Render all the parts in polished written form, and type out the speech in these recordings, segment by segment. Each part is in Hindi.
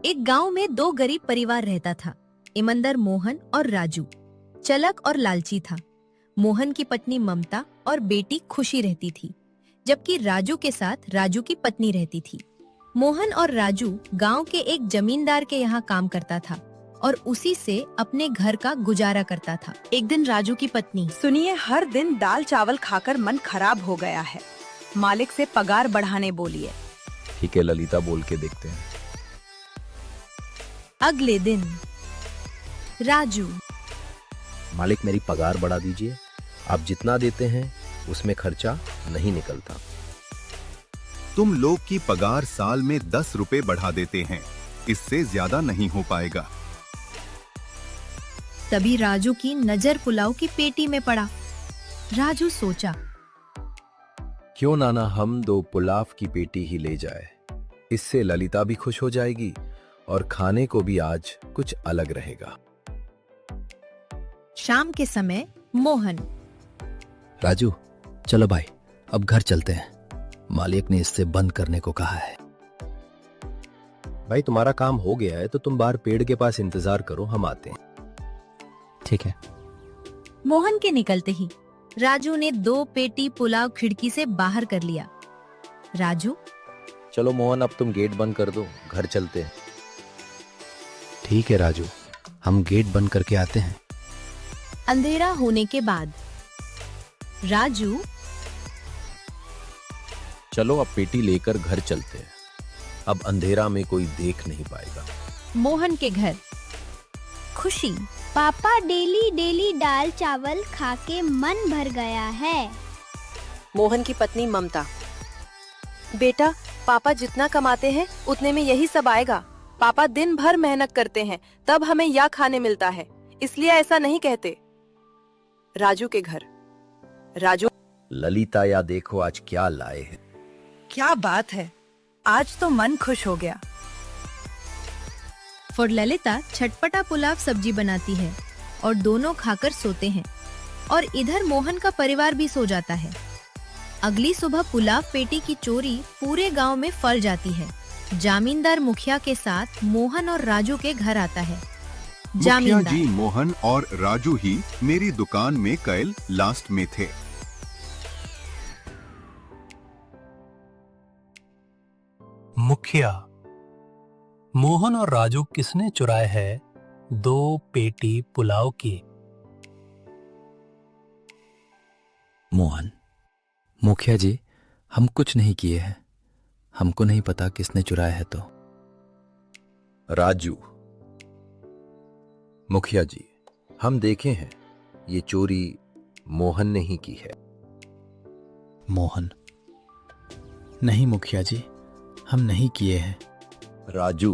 एक गांव में दो गरीब परिवार रहता था। ईमानदार मोहन और राजू चलक और लालची था। मोहन की पत्नी ममता और बेटी खुशी रहती थी, जबकि राजू के साथ राजू की पत्नी रहती थी। मोहन और राजू गांव के एक जमींदार के यहाँ काम करता था और उसी से अपने घर का गुजारा करता था। एक दिन राजू की पत्नी, सुनिए, हर दिन दाल चावल खाकर मन खराब हो गया है। मालिक से पगार बढ़ाने बोलिए। ठीक है ललिता, बोल के देखते हैं। अगले दिन राजू, मालिक मेरी पगार बढ़ा दीजिए। आप जितना देते हैं उसमें खर्चा नहीं निकलता। तुम लोग की पगार साल में 10 रुपए बढ़ा देते हैं, इससे ज्यादा नहीं हो पाएगा। तभी राजू की नजर पुलाव की पेटी में पड़ा। राजू सोचा, क्यों नाना हम 2 पुलाव की पेटी ही ले जाए। इससे ललिता भी खुश हो जाएगी और खाने को भी आज कुछ अलग रहेगा। शाम के समय मोहन, राजू चलो भाई, अब घर चलते हैं। मालिक ने इससे बंद करने को कहा है। भाई तुम्हारा काम हो गया है तो तुम बाहर पेड़ के पास इंतजार करो, हम आते हैं। ठीक है। मोहन के निकलते ही राजू ने 2 पेटी पुलाव खिड़की से बाहर कर लिया। राजू, चलो मोहन अब तुम गेट बंद कर दो, घर चलते हैं। ठीक है राजू, हम गेट बंद करके आते हैं। अंधेरा होने के बाद राजू, चलो अब पेटी लेकर घर चलते हैं। अब अंधेरा में कोई देख नहीं पाएगा। मोहन के घर। खुशी, पापा डेली डेली दाल चावल खा के मन भर गया है। मोहन की पत्नी ममता, बेटा पापा जितना कमाते हैं उतने में यही सब आएगा। पापा दिन भर मेहनत करते हैं तब हमें यह खाने मिलता है, इसलिए ऐसा नहीं कहते। राजू के घर। राजू, ललिता या देखो आज क्या लाए हैं। क्या बात है, आज तो मन खुश हो गया। और ललिता छटपटा पुलाव सब्जी बनाती है और दोनों खाकर सोते हैं और इधर मोहन का परिवार भी सो जाता है। अगली सुबह पुलाव पेटी की चोरी पूरे गांव में फैल जाती है। जमींदार मुखिया के साथ मोहन और राजू के घर आता है। मुखिया जी, मोहन और राजू ही मेरी दुकान में कल लास्ट में थे। मुखिया, मोहन और राजू किसने चुराए है 2 पेटी पुलाव की? मोहन, मुखिया जी हम कुछ नहीं किए हैं। हमको नहीं पता किसने चुराया है। तो राजू, मुखिया जी हम देखे हैं ये चोरी मोहन ने ही की है। मोहन, नहीं मुखिया जी, हम नहीं किए हैं। राजू,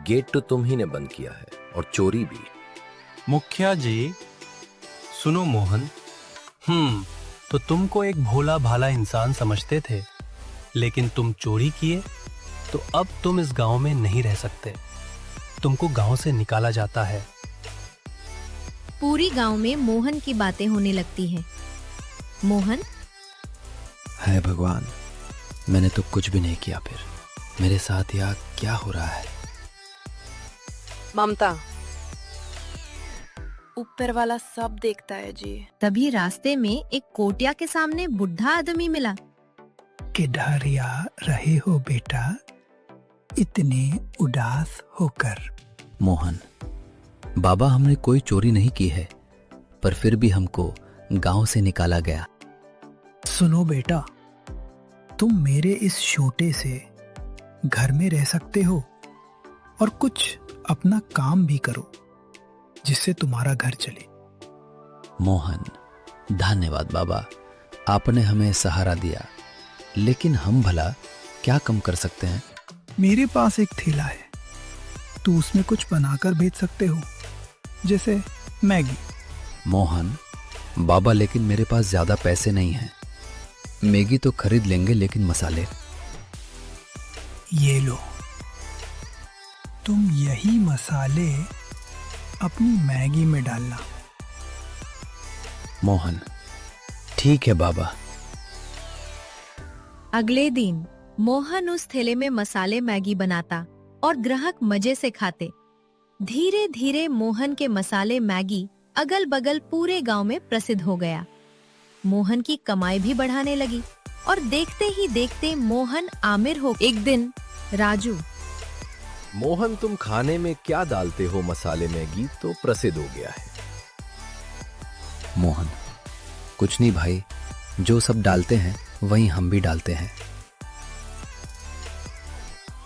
गेट तो तुम ही ने बंद किया है और चोरी भी। मुखिया जी सुनो मोहन, तो तुमको एक भोला भाला इंसान समझते थे, लेकिन तुम चोरी किए तो अब तुम इस गांव में नहीं रह सकते। तुमको गांव से निकाला जाता है। पूरी गांव में मोहन की बातें होने लगती हैं। मोहन, है भगवान, मैंने तो कुछ भी नहीं किया। फिर मेरे साथ यह क्या हो रहा है? ममता, ऊपर वाला सब देखता है जी। तभी रास्ते में एक कोटिया के सामने बुढ़ा आदमी मिला। किधर या रहे हो बेटा, इतने उदास होकर? मोहन, बाबा हमने कोई चोरी नहीं की है, पर फिर भी हमको गांव से निकाला गया। सुनो बेटा, तुम मेरे इस छोटे से घर में रह सकते हो और कुछ अपना काम भी करो जिससे तुम्हारा घर चले। मोहन, धन्यवाद बाबा, आपने हमें सहारा दिया, लेकिन हम भला क्या कम कर सकते हैं? मेरे पास एक थैला है, तू उसमें कुछ बनाकर भेज सकते हो, जैसे मैगी। मोहन, बाबा लेकिन मेरे पास ज्यादा पैसे नहीं हैं। मैगी तो खरीद लेंगे, लेकिन मसाले? ये लो, तुम यही मसाले अपनी मैगी में डालना। मोहन, ठीक है बाबा। अगले दिन मोहन उस थैले में मसाले मैगी बनाता और ग्राहक मजे से खाते। धीरे धीरे मोहन के मसाले मैगी अगल बगल पूरे गांव में प्रसिद्ध हो गया। मोहन की कमाई भी बढ़ाने लगी और देखते ही देखते मोहन आमिर हो। एक दिन राजू, मोहन तुम खाने में क्या डालते हो मसाले मैगी तो प्रसिद्ध हो गया है। मोहन, कुछ नहीं भाई, जो सब डालते हैं वही हम भी डालते हैं।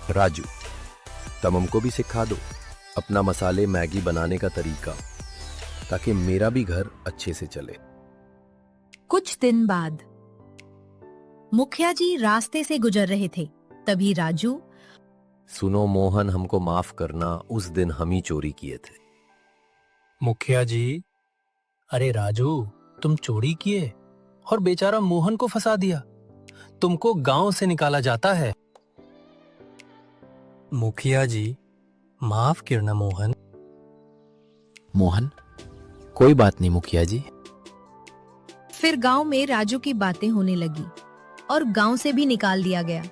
राजू, तुम हमको भी सिखा दो अपना मसाले मैगी बनाने का तरीका, ताकि मेरा भी घर अच्छे से चले। कुछ दिन बाद मुखिया जी रास्ते से गुजर रहे थे। तभी राजू, सुनो मोहन, हमको माफ करना, उस दिन हम ही चोरी किए थे। मुखिया जी, अरे राजू, तुम चोरी किए और बेचारा मोहन को फंसा दिया। तुमको गांव से निकाला जाता है। मुखिया जी, माफ करना मोहन। मोहन, कोई बात नहीं मुखिया जी। फिर गांव में राजू की बातें होने लगी और गांव से भी निकाल दिया गया।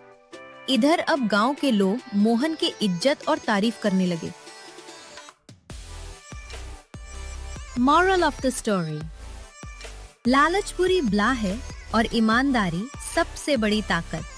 इधर अब गांव के लोग मोहन की इज्जत और तारीफ करने लगे। मॉरल ऑफ द स्टोरी, लालच बुरी बला है और ईमानदारी सबसे बड़ी ताकत।